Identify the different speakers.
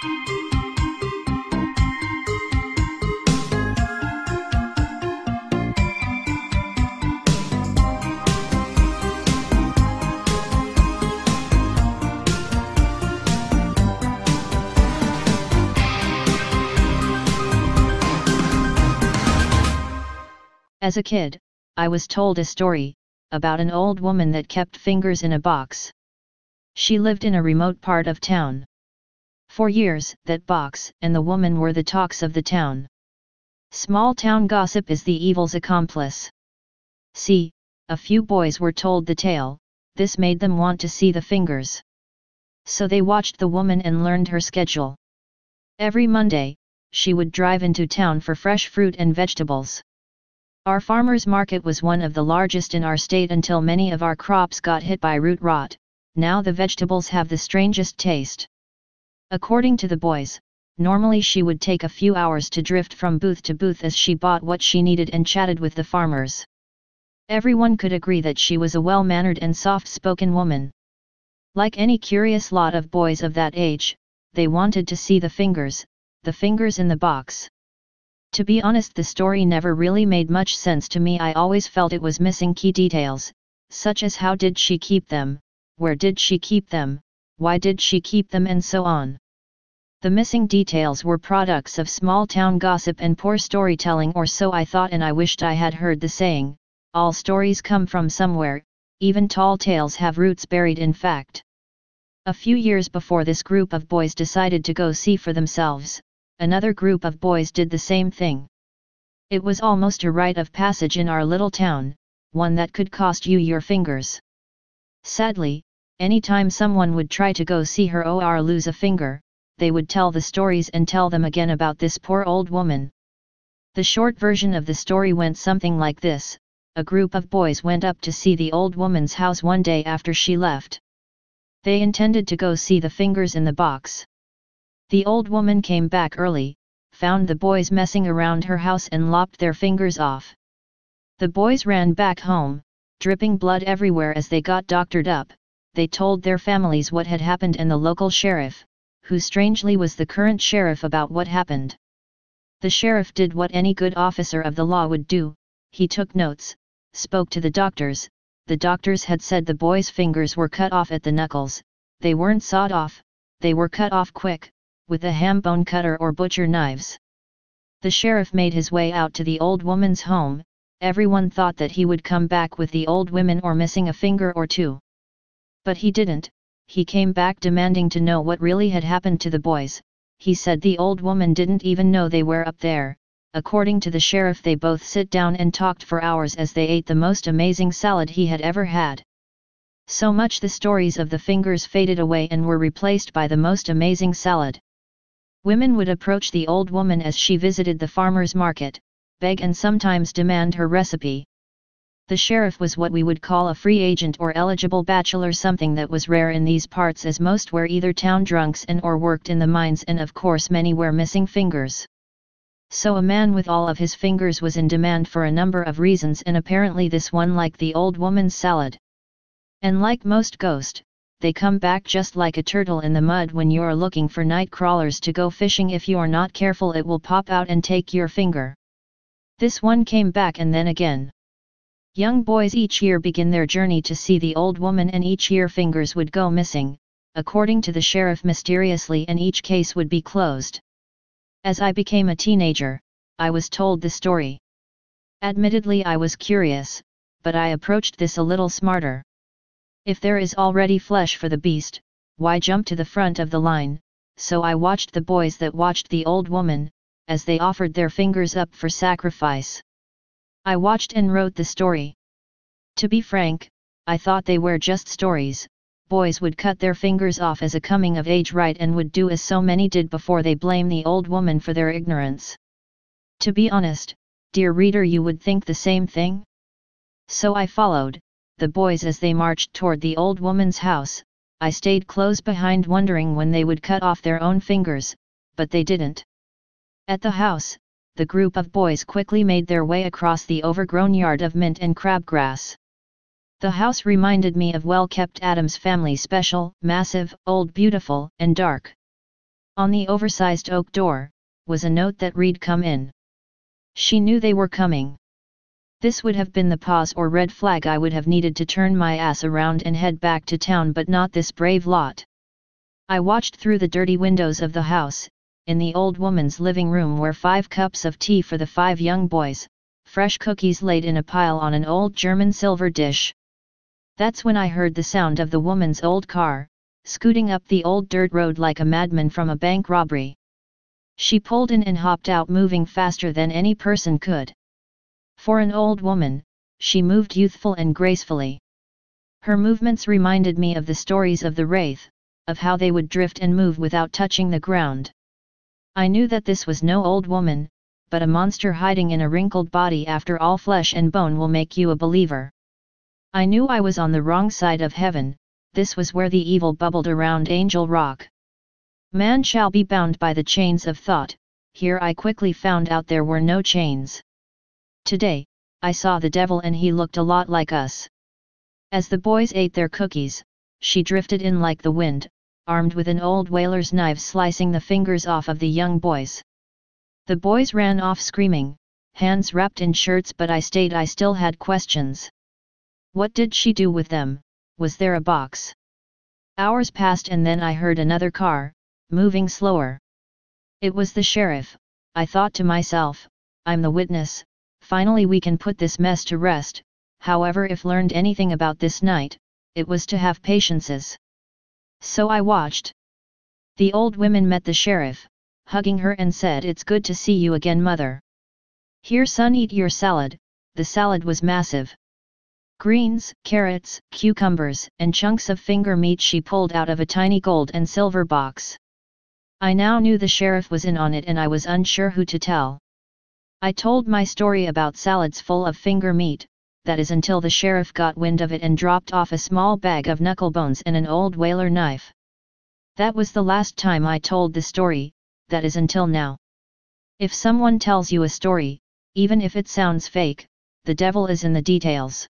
Speaker 1: As a kid, I was told a story about an old woman that kept fingers in a box. She lived in a remote part of town. For years, that box and the woman were the talks of the town. Small town gossip is the evil's accomplice. See, a few boys were told the tale. This made them want to see the fingers. So they watched the woman and learned her schedule. Every Monday, she would drive into town for fresh fruit and vegetables. Our farmers' market was one of the largest in our state until many of our crops got hit by root rot. Now the vegetables have the strangest taste. According to the boys, normally she would take a few hours to drift from booth to booth as she bought what she needed and chatted with the farmers. Everyone could agree that she was a well-mannered and soft-spoken woman. Like any curious lot of boys of that age, they wanted to see the fingers in the box. To be honest, the story never really made much sense to me. I always felt it was missing key details, such as how did she keep them, where did she keep them, why did she keep them, and so on. The missing details were products of small-town gossip and poor storytelling, or so I thought, and I wished I had heard the saying, all stories come from somewhere, even tall tales have roots buried in fact. A few years before this group of boys decided to go see for themselves, another group of boys did the same thing. It was almost a rite of passage in our little town, one that could cost you your fingers. Sadly, anytime someone would try to go see her or lose a finger, they would tell the stories and tell them again about this poor old woman. The short version of the story went something like this: a group of boys went up to see the old woman's house one day after she left. They intended to go see the fingers in the box. The old woman came back early, found the boys messing around her house and lopped their fingers off. The boys ran back home, dripping blood everywhere. As they got doctored up, they told their families what had happened and the local sheriff, who strangely was the current sheriff, about what happened. The sheriff did what any good officer of the law would do: he took notes, spoke to the doctors. The doctors had said the boys' fingers were cut off at the knuckles. They weren't sawed off, they were cut off quick, with a ham bone cutter or butcher knives. The sheriff made his way out to the old woman's home. Everyone thought that he would come back with the old woman or missing a finger or two. But he didn't. He came back demanding to know what really had happened to the boys. He said the old woman didn't even know they were up there. According to the sheriff, they both sit down and talked for hours as they ate the most amazing salad he had ever had. So much the stories of the fingers faded away and were replaced by the most amazing salad. Women would approach the old woman as she visited the farmer's market, beg and sometimes demand her recipe. The sheriff was what we would call a free agent or eligible bachelor, something that was rare in these parts as most were either town drunks and or worked in the mines, and of course many were missing fingers. So a man with all of his fingers was in demand for a number of reasons, and apparently this one liked the old woman's salad. And like most ghosts, they come back just like a turtle in the mud when you're looking for night crawlers to go fishing. If you're not careful, it will pop out and take your finger. This one came back and then again. Young boys each year begin their journey to see the old woman, and each year fingers would go missing, according to the sheriff, mysteriously, and each case would be closed. As I became a teenager, I was told the story. Admittedly, I was curious, but I approached this a little smarter. If there is already flesh for the beast, why jump to the front of the line? So I watched the boys that watched the old woman, as they offered their fingers up for sacrifice. I watched and wrote the story. To be frank, I thought they were just stories. Boys would cut their fingers off as a coming-of-age rite and would do as so many did before they blame the old woman for their ignorance. To be honest, dear reader, you would think the same thing? So I followed the boys as they marched toward the old woman's house. I stayed close behind, wondering when they would cut off their own fingers, but they didn't. At the house, the group of boys quickly made their way across the overgrown yard of mint and crabgrass. The house reminded me of well-kept Addams Family special: massive, old, beautiful, and dark. On the oversized oak door, was a note that read "Come in." She knew they were coming. This would have been the pause or red flag I would have needed to turn my ass around and head back to town, but not this brave lot. I watched through the dirty windows of the house, in the old woman's living room were 5 cups of tea for the 5 young boys, fresh cookies laid in a pile on an old German silver dish. That's when I heard the sound of the woman's old car, scooting up the old dirt road like a madman from a bank robbery. She pulled in and hopped out, moving faster than any person could. For an old woman, she moved youthful and gracefully. Her movements reminded me of the stories of the Wraith, of how they would drift and move without touching the ground. I knew that this was no old woman, but a monster hiding in a wrinkled body. After all, flesh and bone will make you a believer. I knew I was on the wrong side of heaven. This was where the evil bubbled around Angel Rock. Man shall be bound by the chains of thought. Here I quickly found out there were no chains. Today, I saw the devil and he looked a lot like us. As the boys ate their cookies, she drifted in like the wind, armed with an old whaler's knife, slicing the fingers off of the young boys. The boys ran off screaming, hands wrapped in shirts, but I stayed. I still had questions. What did she do with them? Was there a box? Hours passed and then I heard another car, moving slower. It was the sheriff. I thought to myself, I'm the witness, finally we can put this mess to rest. However, if learned anything about this night, it was to have patiences. So I watched. The old women met the sheriff, hugging her, and said, "It's good to see you again, mother. Here son, eat your salad." The salad was massive. Greens, carrots, cucumbers, and chunks of finger meat she pulled out of a tiny gold and silver box. I now knew the sheriff was in on it and I was unsure who to tell. I told my story about salads full of finger meat, that is until the sheriff got wind of it and dropped off a small bag of knuckle bones and an old whaler knife. That was the last time I told the story, that is until now. If someone tells you a story, even if it sounds fake, the devil is in the details.